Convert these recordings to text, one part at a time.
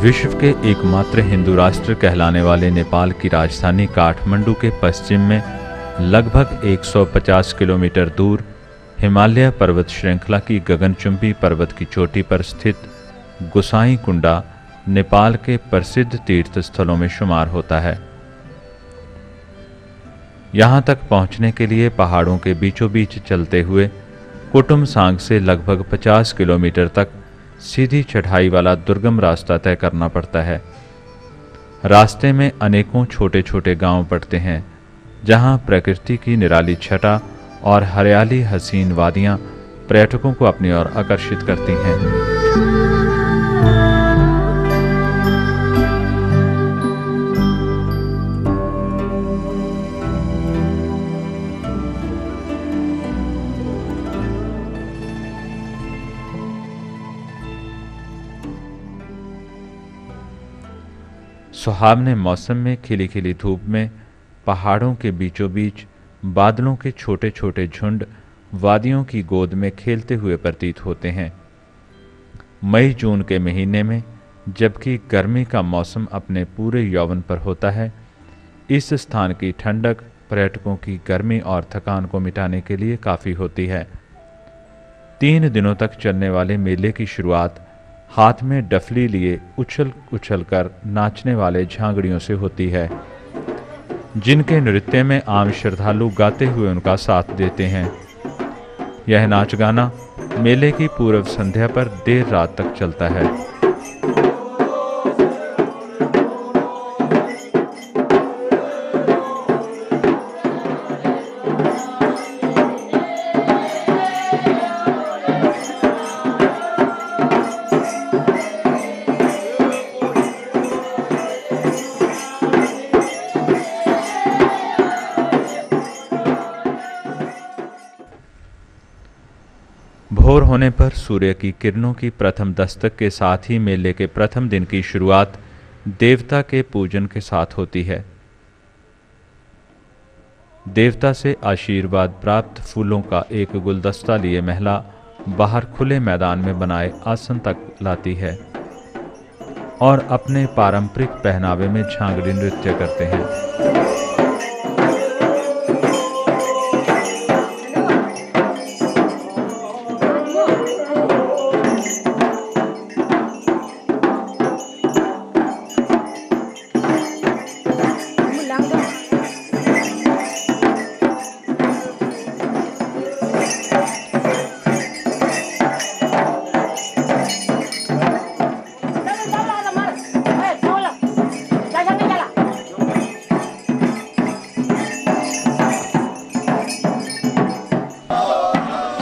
विश्व के एकमात्र हिंदू राष्ट्र कहलाने वाले नेपाल की राजधानी काठमांडू के पश्चिम में लगभग 150 किलोमीटर दूर हिमालय पर्वत श्रृंखला की गगनचुंबी पर्वत की चोटी पर स्थित गोसाई कुंडा नेपाल के प्रसिद्ध तीर्थ स्थलों में शुमार होता है। यहां तक पहुंचने के लिए पहाड़ों के बीचों बीच चलते हुए कुटुमसांग से लगभग 50 किलोमीटर तक सीधी चढ़ाई वाला दुर्गम रास्ता तय करना पड़ता है। रास्ते में अनेकों छोटे छोटे गांव पड़ते हैं, जहां प्रकृति की निराली छटा और हरियाली हसीन वादियां पर्यटकों को अपनी ओर आकर्षित करती हैं। सुहावने मौसम में खिली खिली धूप में पहाड़ों के बीचों बीच बादलों के छोटे छोटे झुंड वादियों की गोद में खेलते हुए प्रतीत होते हैं। मई जून के महीने में जबकि गर्मी का मौसम अपने पूरे यौवन पर होता है, इस स्थान की ठंडक पर्यटकों की गर्मी और थकान को मिटाने के लिए काफ़ी होती है। 3 दिनों तक चलने वाले मेले की शुरुआत हाथ में डफली लिए उछल उछल कर नाचने वाले झांगड़ियों से होती है, जिनके नृत्य में आम श्रद्धालु गाते हुए उनका साथ देते हैं। यह नाच गाना मेले की पूर्व संध्या पर देर रात तक चलता है। भोर होने पर सूर्य की किरणों की प्रथम दस्तक के साथ ही मेले के प्रथम दिन की शुरुआत देवता के पूजन के साथ होती है। देवता से आशीर्वाद प्राप्त फूलों का एक गुलदस्ता लिए महिला बाहर खुले मैदान में बनाए आसन तक लाती है और अपने पारंपरिक पहनावे में झांगड़ी नृत्य करते हैं।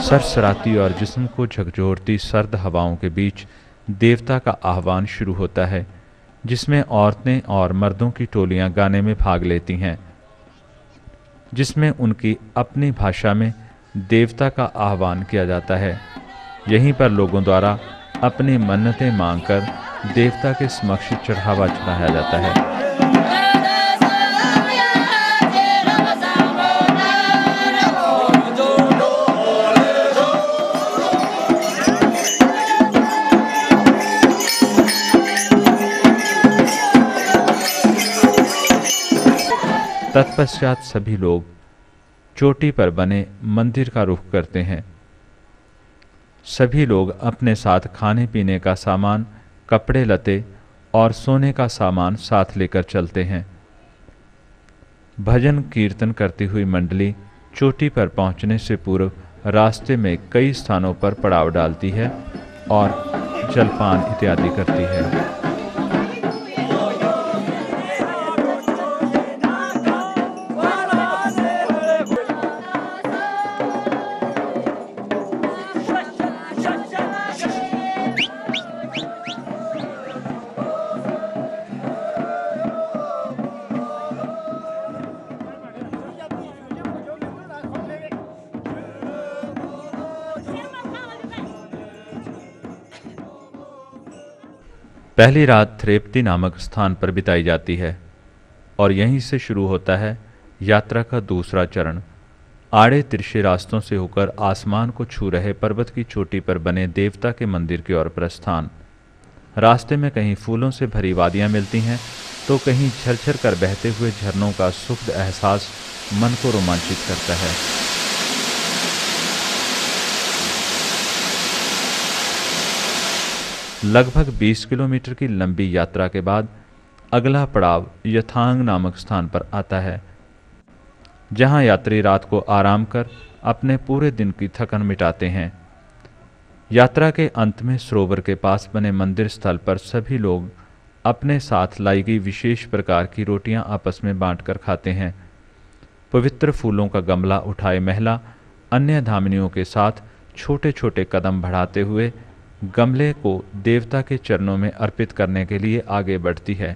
सरसराती और जिस्म को झकझोरती सर्द हवाओं के बीच देवता का आह्वान शुरू होता है, जिसमें औरतें और मर्दों की टोलियां गाने में भाग लेती हैं, जिसमें उनकी अपनी भाषा में देवता का आह्वान किया जाता है। यहीं पर लोगों द्वारा अपनी मन्नतें मांगकर देवता के समक्ष चढ़ावा चढ़ाया जाता है। तत्पश्चात सभी लोग चोटी पर बने मंदिर का रुख करते हैं। सभी लोग अपने साथ खाने पीने का सामान, कपड़े लते और सोने का सामान साथ लेकर चलते हैं। भजन कीर्तन करती हुई मंडली चोटी पर पहुंचने से पूर्व रास्ते में कई स्थानों पर पड़ाव डालती है और जलपान इत्यादि करती है। पहली रात थ्रेप्ती नामक स्थान पर बिताई जाती है और यहीं से शुरू होता है यात्रा का दूसरा चरण। आड़े तिरछे रास्तों से होकर आसमान को छू रहे पर्वत की चोटी पर बने देवता के मंदिर की ओर प्रस्थान। रास्ते में कहीं फूलों से भरी वादियां मिलती हैं तो कहीं झरझर कर बहते हुए झरनों का सुखद एहसास मन को रोमांचित करता है। लगभग 20 किलोमीटर की लंबी यात्रा के बाद अगला पड़ाव यथांग नामक स्थान पर आता है, जहां यात्री रात को आराम कर अपने पूरे दिन की थकन मिटाते हैं। यात्रा के अंत में सरोवर के पास बने मंदिर स्थल पर सभी लोग अपने साथ लाई गई विशेष प्रकार की रोटियां आपस में बांटकर खाते हैं। पवित्र फूलों का गमला उठाए महिला अन्य धामनियों के साथ छोटे छोटे कदम बढ़ाते हुए गमले को देवता के चरणों में अर्पित करने के लिए आगे बढ़ती है।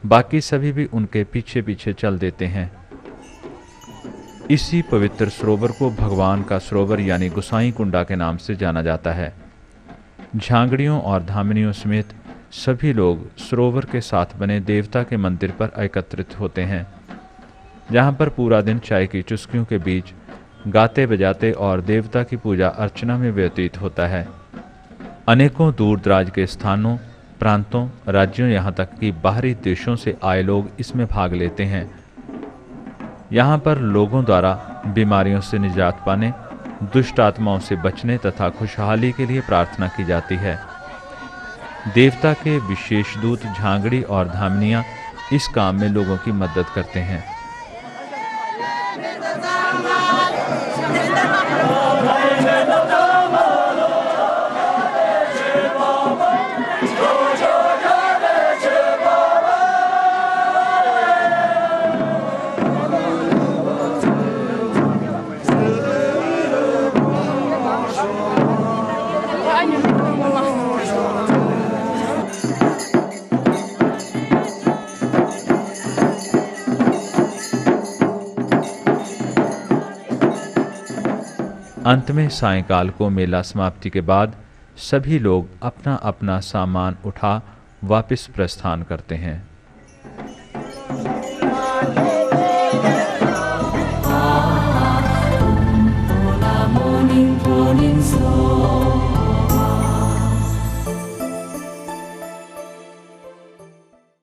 बाकी सभी भी उनके पीछे पीछे चल देते हैं। इसी पवित्र सरोवर को भगवान का सरोवर यानी गुसाई कुंडा के नाम से जाना जाता है। झांगड़ियों और धामनियों समेत सभी लोग सरोवर के साथ बने देवता के मंदिर पर एकत्रित होते हैं, जहां पर पूरा दिन चाय की चुस्कियों के बीच गाते बजाते और देवता की पूजा अर्चना में व्यतीत होता है। अनेकों दूर दराज के स्थानों, प्रांतों, राज्यों, यहाँ तक कि बाहरी देशों से आए लोग इसमें भाग लेते हैं। यहाँ पर लोगों द्वारा बीमारियों से निजात पाने, दुष्ट आत्माओं से बचने तथा खुशहाली के लिए प्रार्थना की जाती है। देवता के विशेष दूत झांगड़ी और धामनियाँ इस काम में लोगों की मदद करते हैं। अंत में सायंकाल को मेला समाप्ति के बाद सभी लोग अपना अपना सामान उठा वापस प्रस्थान करते हैं।